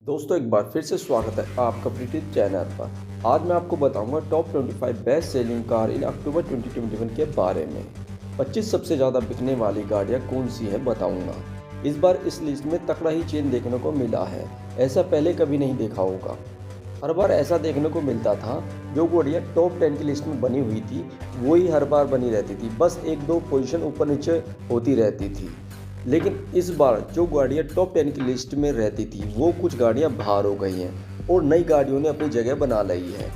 दोस्तों एक बार फिर से स्वागत है आपका प्रीटीज चैनल पर। आज मैं आपको बताऊंगा top 25 best selling car in October 2021 के बारे में। 25 सबसे ज़्यादा बिकने वाली गाड़ियां कौन सी है बताऊंगा। इस बार इस लिस्ट में तगड़ा ही चेंज देखने को मिला है, ऐसा पहले कभी नहीं देखा होगा। हर बार ऐसा देखने को मिलता था, जो गाड़ियाँ टॉप 10 की लिस्ट में बनी हुई थी वही हर बार बनी रहती थी, बस एक दो पोजीशन ऊपर नीचे होती रहती थी। लेकिन इस बार जो गाड़ियाँ टॉप 10 की लिस्ट में रहती थी वो कुछ गाड़ियाँ बाहर हो गई हैं और नई गाड़ियों ने अपनी जगह बना ली है।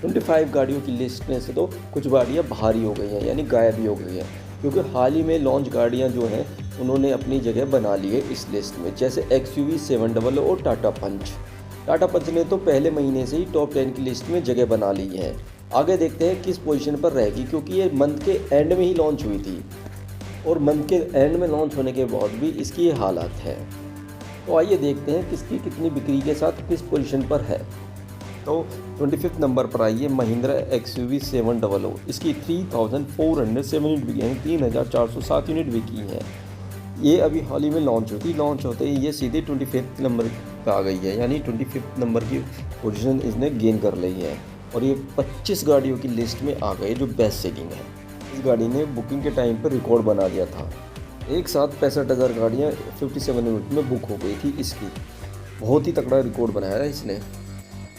25 गाड़ियों की लिस्ट में से तो कुछ गाड़ियाँ बाहर ही हो गई हैं, यानी गायब ही हो गई हैं, क्योंकि हाल ही में लॉन्च गाड़ियाँ जो हैं उन्होंने अपनी जगह बना ली है इस लिस्ट में, जैसे XUV 700 और टाटा पंच। टाटा पंच ने तो पहले महीने से ही टॉप 10 की लिस्ट में जगह बना ली है। आगे देखते हैं किस पोजीशन पर रहेगी, क्योंकि ये मंथ के एंड में ही लॉन्च हुई थी और मंथ के एंड में लॉन्च होने के बाद भी इसकी ये हालत है। तो आइए देखते हैं किसकी कितनी बिक्री के साथ किस पोजीशन पर है। तो 25 नंबर पर आई है महिंद्रा XUV 700। इसकी 3407 यूनिट बिकी हैं, 3407 यूनिट बिकी हैं। ये अभी हाल ही में लॉन्च हुई थी, लॉन्च होते ही ये सीधे 25 नंबर पर आ गई है, यानी 25 नंबर की पोजीशन इसने गेन कर ली है और ये 25 गाड़ियों की लिस्ट में आ गई जो बेस्ट सेलिंग है। इस गाड़ी ने बुकिंग के टाइम पर रिकॉर्ड बना दिया था। एक साथ 65,000 गाड़ियाँ 57 मिनट में बुक हो गई थी इसकी। बहुत ही तगड़ा रिकॉर्ड बनाया है इसने।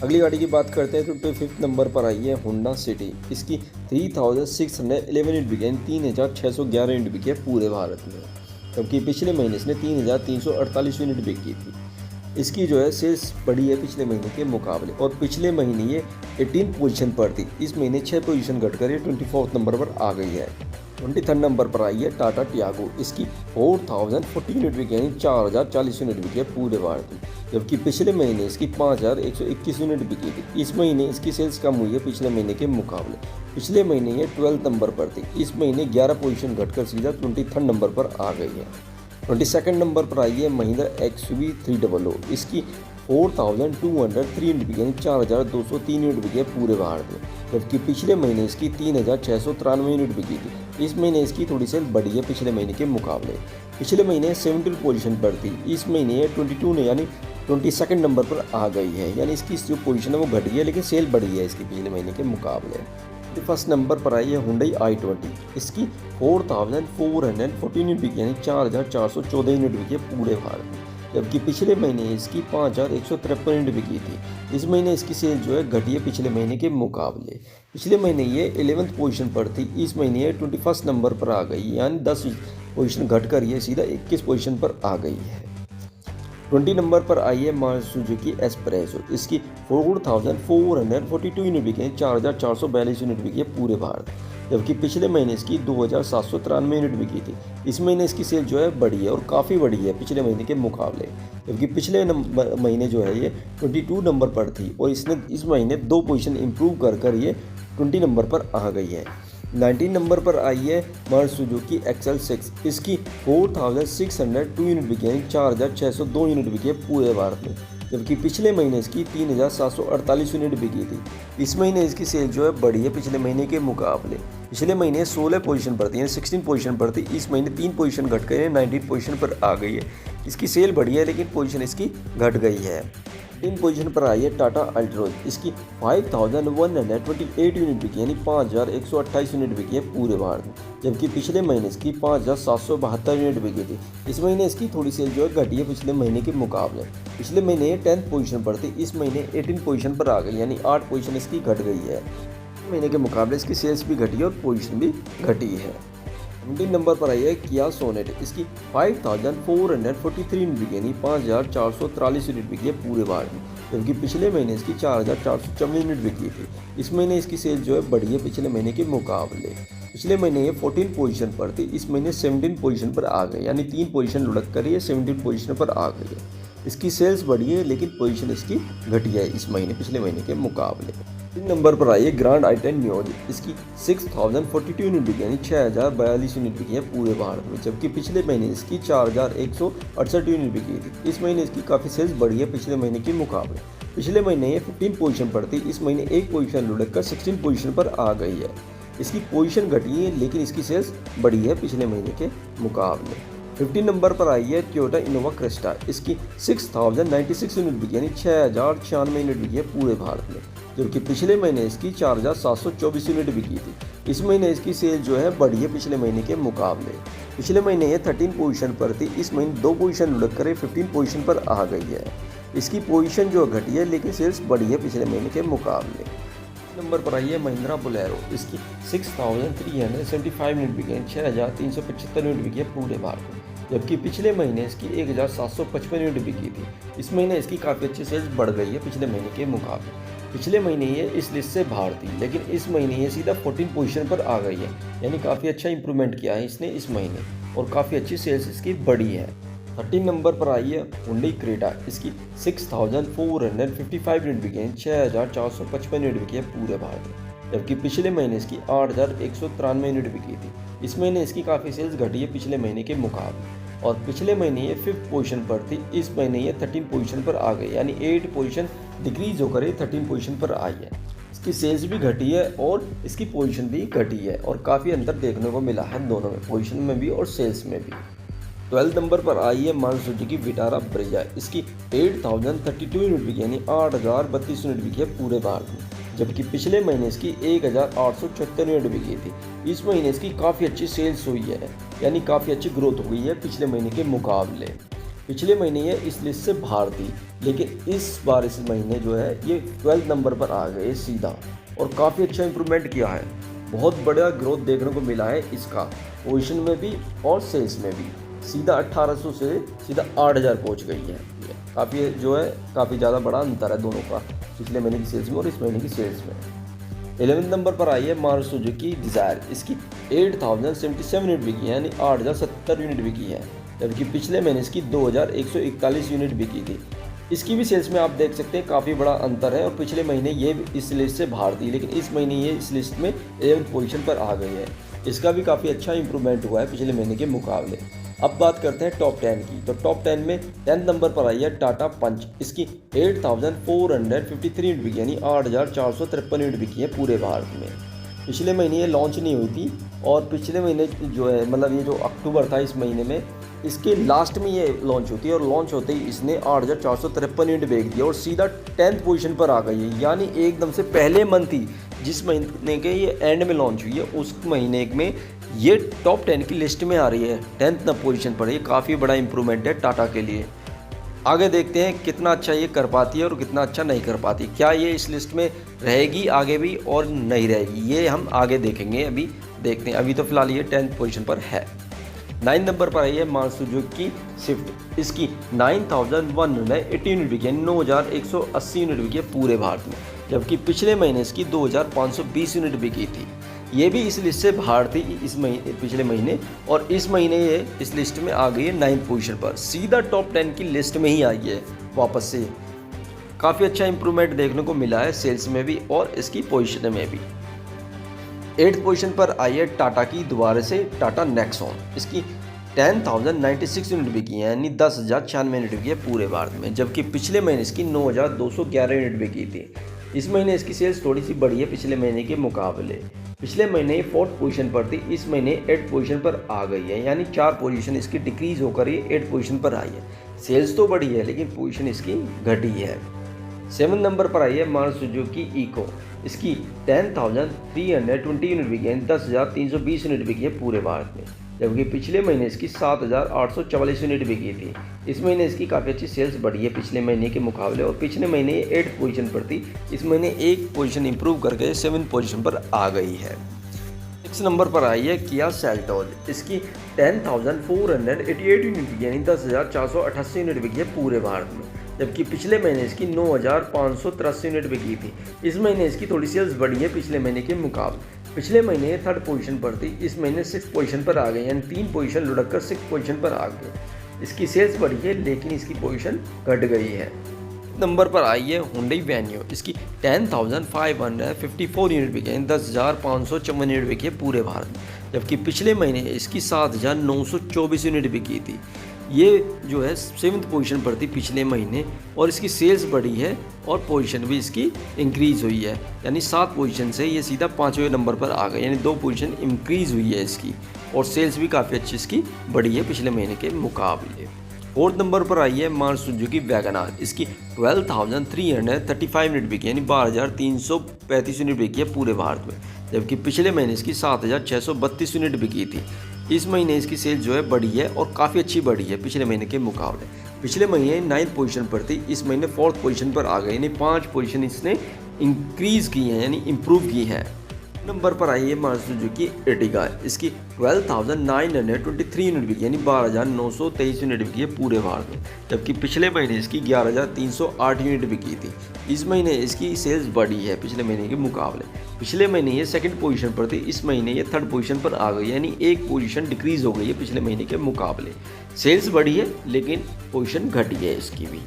अगली गाड़ी की बात करते हैं तो 25 नंबर पर आई है होंडा सिटी। इसकी 3611 यूनिट बिकी, 3611 यूनिट बिकी है पूरे भारत में, जबकि पिछले महीने इसने 3348 यूनिट बिकी थी। इसकी जो है सेल्स बढ़ी है पिछले महीने के मुकाबले, और पिछले महीने ये 18 पोजीशन पर थी, इस महीने 6 पोजीशन घटकर ये 24 नंबर पर आ गई है। 23 नंबर पर आई है टाटा टियागो। इसकी 4040 यूनिट बिकी, यानी 4040 यूनिट बिकी है पूरे भारत में, जबकि पिछले महीने इसकी 5121 यूनिट बिकी थी। इस महीने इसकी सेल्स कम हुई है पिछले महीने के मुकाबले। पिछले महीने ये 12 नंबर पर थी, इस महीने 11 पोजीशन घटकर सीधा 23 नंबर पर आ गई है। 22 नंबर पर आई है महिंद्रा XUV 300। इसकी 4203 यूनिट बिकी, यानी 4203 यूनिट बिकी है पूरे भारत में, जबकि पिछले महीने इसकी 3693 यूनिट बिकी थी। इस महीने इसकी थोड़ी सेल बढ़ी है पिछले महीने के मुकाबले। पिछले महीने 17 पोजीशन पर थी, इस महीने 22 ने यानी 22 नंबर पर आ गई है, यानी इसकी जो पोजीशन है वो घटी है लेकिन सेल बढ़ी है इसकी पिछले महीने के मुकाबले। फर्स्ट नंबर पर आई है हुंडई i20। इसकी 4414 यूनिट बिकी, यानी 4414 यूनिट बिकी है पूरे भारत में, जबकि पिछले महीने इसकी 5153 यूनिट बिकी थी। इस महीने इसकी सेल जो है घटी है पिछले महीने के मुकाबले। पिछले महीने ये 11th पोजीशन पर थी, इस महीने ये 21 नंबर पर आ गई, यानी 10 पोजीशन घटकर ये सीधा 21 पोजीशन पर आ गई है। 20 नंबर पर आई है मारुति सुजुकी एस्प्रेसो। इसकी 4442 यूनिट बिकी, 4442 यूनिट बिकी है पूरे भारत, जबकि पिछले महीने इसकी 2793 यूनिट बिकी थी। इस महीने इसकी सेल जो है बढ़ी है और काफ़ी बढ़ी है पिछले महीने के मुकाबले, जबकि पिछले महीने जो है ये 22 नंबर पर थी और इसने इस महीने 2 पोजीशन इंप्रूव कर ये 20 नंबर पर आ गई है। 19 नंबर पर आई है मारुति सुजुकी XL6। इसकी 4602 यूनिट बिकी, यानी 4602 यूनिट बिकी है पूरे भारत में, जबकि पिछले महीने इसकी 3748 यूनिट बिकी थी। इस महीने इसकी सेल जो है बढ़ी है पिछले महीने के मुकाबले। पिछले महीने 16 पोजीशन पर थी, यानी 16 पोजीशन पर थी, इस महीने 3 पोजीशन घट कर 19 पोजीशन पर आ गई है। इसकी सेल बढ़ी है लेकिन पोजीशन इसकी घट गई है। 3 पोजीशन पर आई है टाटा अल्ट्रोज। इसकी 5128 यूनिट बिकी, यानी 5128 यूनिट बिकी है पूरे भारत में, जबकि पिछले महीने इसकी 5772 यूनिट बिकी थी। इस महीने इसकी थोड़ी सेल जो है घटी है पिछले महीने के मुकाबले। पिछले महीने 10th पोजीशन पर थी, इस महीने 18 पोजीशन पर आ गई, यानी 8 पोजीशन इसकी घट गई है। महीने के मुकाबले इसकी सेल्स भी घटी है और पोजीशन भी घटी है। 19 नंबर पर आई है किया सोनेट। इसकी 5443 यूनिट बिकी, यानी 5443 यूनिट बिकी है पूरे भारत में, जबकि पिछले महीने इसकी 4454 यूनिट बिकी थी। इस महीने इसकी सेल जो है बढ़ी है पिछले महीने के मुकाबले। पिछले महीने ये 14 पोजीशन पर थी, इस महीने 17 पोजीशन पर आ गई, यानी 3 पोजीशन लुढ़क कर ये 17 पोजीशन पर आ गई है। इसकी सेल्स बढ़ी है लेकिन पोजीशन इसकी घटी है इस महीने पिछले महीने के मुकाबले। 3 नंबर पर आई है ग्रैंड i10 नियोज। इसकी 6042 यूनिट बिकी, यानी 6042 यूनिट बिकी है पूरे भारत में, जबकि पिछले महीने इसकी 4168 यूनिट बिकी थी। इस महीने इसकी काफ़ी सेल्स बढ़ी है पिछले महीने के मुकाबले। पिछले महीने ये 15 पोजीशन पर थी, इस महीने 1 पोजीशन लुढ़क कर 16 पोजीशन पर आ गई है। इसकी पोजीशन घटी है लेकिन इसकी सेल्स बढ़ी है पिछले महीने के मुकाबले। 15 नंबर पर आई है टोयोटा इनोवा क्रिस्टा। इसकी 6096 यूनिट बिकी, यानी 6096 यूनिट बिकी है पूरे भारत में, जबकि पिछले महीने इसकी 4724 यूनिट बिकी थी। इस महीने इसकी सेल जो है बढ़ी है पिछले महीने के मुकाबले। पिछले महीने ये 13 पोजीशन पर थी, इस महीने 2 पोजीशन लुढ़क कर 15 पोजीशन पर आ गई है। इसकी पोजीशन जो घटी है लेकिन सेल्स बढ़ी है पिछले महीने के मुकाबले। नंबर पर आई है महिंद्रा बोलेरो। इसकी 6375 यूनिट बिकी है, 6375 यूनिट बिकी है पूरे भारत में, जबकि पिछले महीने इसकी 1755 यूनिट बिकी थी। इस महीने इसकी काफ़ी अच्छी सेल्स बढ़ गई है पिछले महीने के मुकाबले। पिछले महीने ये इस लिस्ट से बाहर थी, लेकिन इस महीने ये सीधा 14 पोजीशन पर आ गई है, यानी काफ़ी अच्छा इंप्रूवमेंट किया है इसने इस महीने, और काफ़ी अच्छी सेल्स इसकी बढ़ी है। 13 नंबर पर आई है हुंडई क्रेटा। इसकी 6455 यूनिट बिकी है, 6455 यूनिट बिकी है पूरे भारत में, जबकि पिछले महीने इसकी 8193 यूनिट बिकी थी। इस महीने इसकी काफ़ी सेल्स घटी है पिछले महीने के मुकाबले, और पिछले महीने ये 5th पोजीशन पर थी, इस महीने ये 13 पोजीशन पर आ गई, यानी 8 पोजीशन डिक्रीज होकर ये 13 पोजीशन पर आई है। इसकी सेल्स भी घटी है और इसकी पोजीशन भी घटी है, और काफ़ी अंतर देखने को मिला है दोनों में, पोजीशन में भी और सेल्स में भी। 12 नंबर पर आई है मारुति सुजुकी विटारा ब्रेजा। इसकी 8032 यूनिट बिकी, यानी 8032 यूनिट बिकी है पूरे भारत में, जबकि पिछले महीने इसकी 1874 यूनिट बिकी थी। इस महीने इसकी काफ़ी अच्छी सेल्स हुई है, यानी काफ़ी अच्छी ग्रोथ हो गई है पिछले महीने के मुकाबले। पिछले महीने ये इस लिस्ट से बाहर थी, लेकिन इस बार इस महीने जो है ये 12 नंबर पर आ गए सीधा, और काफ़ी अच्छा इंप्रूवमेंट किया है। बहुत बड़ा ग्रोथ देखने को मिला है इसका, पोजीशन में भी और सेल्स में भी। सीधा 1800 से सीधा 8000 पहुंच गई है। काफ़ी जो है काफ़ी ज़्यादा बड़ा अंतर है दोनों का, पिछले महीने की सेल्स में और इस महीने की सेल्स में। 11 नंबर पर आई है मारुति सुजुकी डिज़ायर। इसकी 8077 यूनिट बिकी है, यानी 8070 यूनिट बिकी है, जबकि पिछले महीने इसकी 2141 यूनिट बिकी थी। इसकी भी सेल्स में आप देख सकते हैं काफ़ी बड़ा अंतर है, और पिछले महीने ये इस लिस्ट से बाहर थी, लेकिन इस महीने ये इस लिस्ट में 11th पोजीशन पर आ गई है। इसका भी काफ़ी अच्छा इंप्रूवमेंट हुआ है पिछले महीने के मुकाबले। अब बात करते हैं टॉप 10 की, तो टॉप 10 में 10 नंबर पर आई है टाटा पंच। इसकी 8453 यूनिट बिकी, यानी 8453 यूनिट बिकी है पूरे भारत में। पिछले महीने ये लॉन्च नहीं हुई थी, और पिछले महीने जो है मतलब ये जो अक्टूबर था इस महीने में, इसके लास्ट में ये लॉन्च होती है, और लॉन्च होते ही इसने 8453 यूनिट बेच दिया और सीधा 10th पोजीशन पर आ गई है, यानी एकदम से पहले मंथ ही जिस महीने के ये एंड में लॉन्च हुई है उस महीने में ये टॉप 10 की लिस्ट में आ रही है, 10th पोजीशन पर। ये काफ़ी बड़ा इंप्रूवमेंट है टाटा के लिए। आगे देखते हैं कितना अच्छा ये कर पाती है और कितना अच्छा नहीं कर पाती। क्या ये इस लिस्ट में रहेगी आगे भी और नहीं रहेगी, ये हम आगे देखेंगे। अभी देखते हैं, अभी तो फिलहाल ये 10th पोजीशन पर है। 9 नंबर पर आई है मारुति सुजुकी स्विफ्ट। इसकी 9180 यूनिट बिकी है, 9180 यूनिट बिकी है पूरे भारत में, जबकि पिछले महीने इसकी 2520 यूनिट बिकी थी। ये भी इस लिस्ट से बाहर थी इस महीने पिछले महीने, और इस महीने ये इस लिस्ट में आ गई है 9th पोजीशन पर, सीधा टॉप 10 की लिस्ट में ही आई है वापस से। काफ़ी अच्छा इंप्रूवमेंट देखने को मिला है सेल्स में भी और इसकी पोजीशन में भी। 8th पोजीशन पर आई है टाटा की दोबारा से टाटा नेक्सॉन। इसकी 10,096 यूनिट बिकी है, यानी 10,096 यूनिट बिकी है पूरे भारत में, जबकि पिछले महीने इसकी 9,211 यूनिट बिकी थी। इस महीने इसकी सेल्स थोड़ी सी बढ़ी है पिछले महीने के मुकाबले। पिछले महीने 4th पोजीशन पर थी, इस महीने 8th पोजीशन पर आ गई है, यानी 4 पोजीशन इसकी डिक्रीज होकर ये 8th पोजीशन पर आई है। सेल्स तो बढ़ी है लेकिन पोजीशन इसकी घटी है। 7 नंबर पर आई है मारुति सुजुकी इको। इसकी 10,320 यूनिट बिकी है, 10,320 यूनिट बिकी है पूरे भारत में, जबकि पिछले महीने इसकी 7,844 यूनिट बिकी थी। इस महीने इसकी काफ़ी अच्छी सेल्स बढ़ी है पिछले महीने के मुकाबले, और पिछले महीने ये 8th पोजीशन पर थी, इस महीने एक पोजीशन इंप्रूव करके 7th पोजीशन पर आ गई है। 6 नंबर पर आई है किया सेल्टोस। इसकी 10,488 यूनिट बिकी, यानी 10,488 यूनिट बिकी है पूरे भारत में, जबकि पिछले महीने इसकी 9,583 यूनिट बिकी थी। इस महीने इसकी थोड़ी सेल्स बढ़ी है पिछले महीने के मुकाबले। पिछले महीने 3rd पोजीशन पर थी, इस महीने 6th पोजीशन पर आ गई, यानी 3 पोजीशन लुढ़क कर 6th पोजीशन पर आ गई। इसकी सेल्स बढ़ी है लेकिन इसकी पोजीशन घट गई है। नंबर पर आई है हुंडई वेन्यू। इसकी 10,554 यूनिट बिकी है, 10,554 यूनिट बिकी है पूरे भारत में, जबकि पिछले महीने इसकी 7,924 यूनिट बिकी थी। ये जो है 7th पोजीशन पर थी पिछले महीने और इसकी सेल्स बढ़ी है और पोजीशन भी इसकी इंक्रीज़ हुई है, यानी 7 पोजीशन से ये सीधा 5वें नंबर पर आ गए, यानी 2 पोजीशन इंक्रीज़ हुई है इसकी और सेल्स भी काफ़ी अच्छी इसकी बढ़ी है पिछले महीने के मुकाबले। 4th नंबर पर आई है मारुति सुजुकी वैगन आर। इसकी 12,335 यूनिट बिकी, यानी 12,335 यूनिट बिकी है पूरे भारत में, जबकि पिछले महीने इसकी 7,632 यूनिट बिकी थी। इस महीने इसकी सेल जो है बढ़ी है और काफ़ी अच्छी बढ़ी है पिछले महीने के मुकाबले। पिछले महीने 9th पोजीशन पर थी, इस महीने 4th पोजीशन पर आ गई, यानी 5 पोजीशन इसने इंक्रीज़ की हैं, यानी इम्प्रूव की हैं। नंबर पर आई है मारुति सुजुकी एर्टिगा। इसकी 12,923 यूनिट बिकी, यानी 12,923 यूनिट बिकी है पूरे भारत में, जबकि पिछले महीने इसकी 11,308 यूनिट बिकी थी। इस महीने इसकी सेल्स बढ़ी है पिछले महीने के मुकाबले। पिछले महीने ये 2nd पोजीशन पर थी, इस महीने ये 3rd पोजीशन पर आ गई, यानी 1 पोजीशन डिक्रीज़ हो गई है पिछले महीने के मुकाबले। सेल्स बढ़ी है लेकिन पोजीशन घटी है इसकी भी।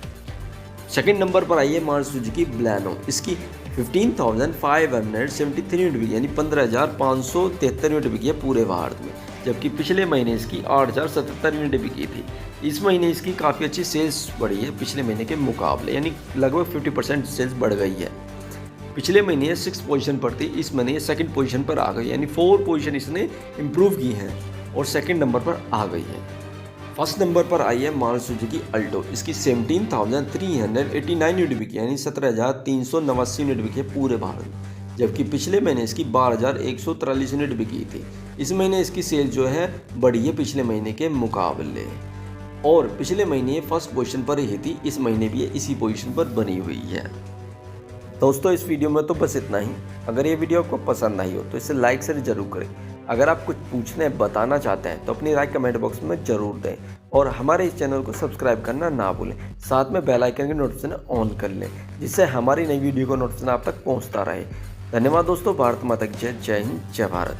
2nd नंबर पर आई है मारुति सुजुकी बलेनो। इसकी 15,573 यूनिट बिकी, यानी 15,573 यूनिट बिकी है पूरे भारत में, जबकि पिछले महीने इसकी 8,077 यूनिट बिकी थी। इस महीने इसकी काफ़ी अच्छी सेल्स बढ़ी है पिछले महीने के मुकाबले, यानी लगभग 50% सेल्स बढ़ गई है। पिछले महीने ये 6th पोजीशन पर थी, इस महीने ये 2nd पोजीशन पर आ गई, यानी 4 पोजीशन इसने इम्प्रूव की हैं और 2nd नंबर पर आ गई है। 1st नंबर पर आई है मारुति सुजुकी अल्टो। इसकी 17,389 यूनिट बिकी, यानी 17,389 यूनिट बिकी है पूरे भारत में, जबकि पिछले महीने इसकी 12,143 यूनिट बिकी थी। इस महीने इसकी सेल जो है बढ़ी है पिछले महीने के मुकाबले और पिछले महीने ये 1st पोजीशन पर ही थी, इस महीने भी ये इसी पोजीशन पर बनी हुई है। दोस्तों इस वीडियो में तो बस इतना ही। अगर ये वीडियो आपको पसंद आई हो तो इसे लाइक से ज़रूर करें। अगर आप कुछ पूछने बताना चाहते हैं तो अपनी राय कमेंट बॉक्स में ज़रूर दें और हमारे इस चैनल को सब्सक्राइब करना ना भूलें। साथ में बेल आइकन की नोटिफिकेशन ऑन कर लें, जिससे हमारी नई वीडियो का नोटिफिकेशन आप तक पहुंचता रहे। धन्यवाद दोस्तों। भारत माता की जय। जय हिंद, जय भारत।